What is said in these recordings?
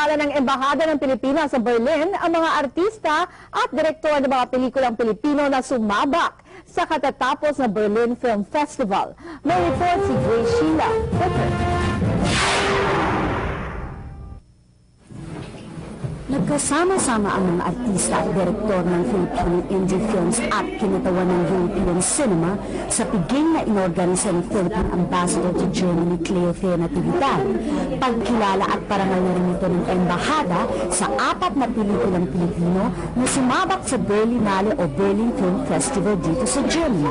Pinalala ng Embahada ng Pilipinas sa Berlin ang mga artista at direktor ng mga pelikulang Pilipino na sumabak sa katatapos na Berlin Film Festival. May report si Grace Sheila. Nagkasama-sama ang mga artista at direktor ng Filipino indie films at kinatawan ng European cinema sa piging na inorganisa ng Philippine Ambassador to Germany, Cleo Thea Natividad. Pagkilala at parangal na rin ito ng embahada sa 4 na pelikulang Pilipino na sumabak sa Berlinale o Berlin Film Festival dito sa Germany.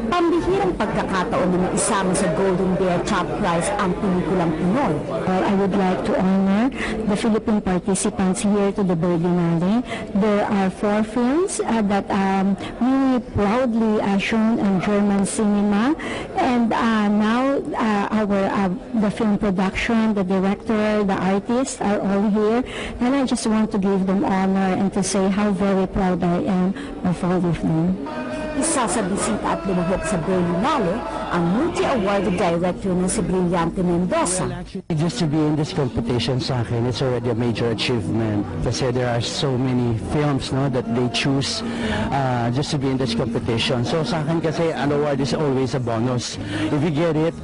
Pambihirang pagkakataon na maisama sa Golden Bear Top Prize ang pelikulang Pinoy. I would like to honor the Philippine participants here to the Berlinale. There are 4 films that we proudly shown in German cinema, and now the film production, the director, the artists are all here, and I just want to give them honor and to say how very proud I am of all of them. Isa sa bisita at lumahok sa Berlinale ang multi-awarded director na si Brillante Mendoza. Just to be in this competition sa akin, it's already a major achievement kasi there are so many films that they choose just to be in this competition. So sa akin kasi an award is always a bonus. If you get it,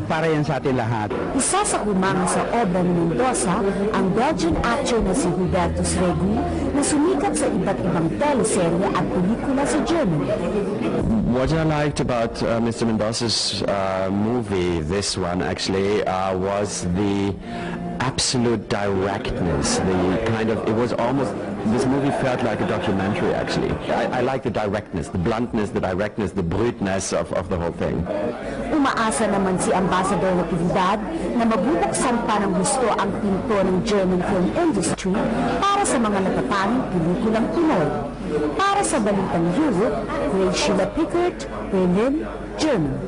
para yan sa atin lahat. Isa sa kumanga sa obra ni Mendoza ang Belgian actor na si Hubertus Regu na sumikat sa iba't ibang teleserye at pelikula sa Germany. What I liked about Mr. Mendoza's movie, this one actually, was the absolute directness. This movie felt like a documentary actually. I like the directness, the bluntness, the directness, the bruteness of the whole thing. Umaasa naman si Ambassador Natividad na mabubuksan pa ng gusto ang pinto ng German film industry para sa mga natatanging pelikulang Pinoy. Para sa Balitang Europe, Grace Sheila Pickert, Berlin, Germany.